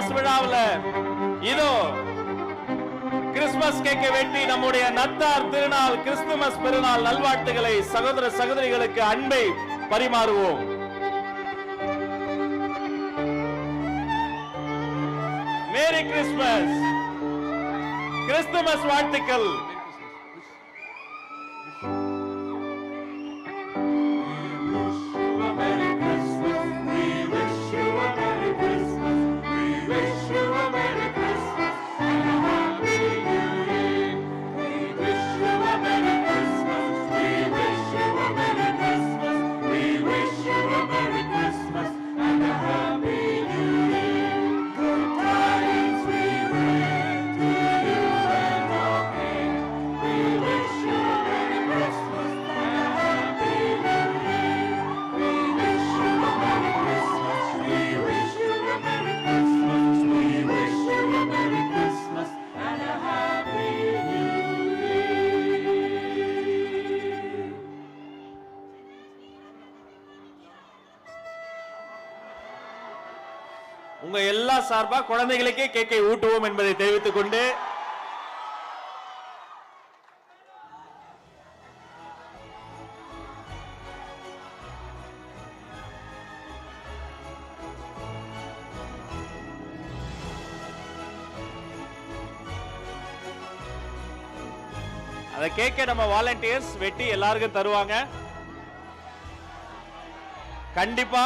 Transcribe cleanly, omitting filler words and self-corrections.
Christmas விழாவில் இதோ Christmas கேக்கை வெட்டி நம்முடைய நத்தார் திருநாள் கிறிஸ்துமஸ் பெருநாள் நல்வாழ்த்துக்களை சகோதர சகோதரிகளுக்கு அன்பை பரிமாறுவோம். மேரி கிறிஸ்துமஸ், கிறிஸ்துமஸ் வாழ்த்துக்கள். உங்க எல்லா சார்பா குழந்தைகளுக்கே கேக்கை ஊட்டுவோம் என்பதை தெரிவித்துக் கொண்டு அந்த கேக்கை நம்ம வாலண்டியர்ஸ் வெட்டி எல்லாருக்கும் தருவாங்க. கண்டிப்பா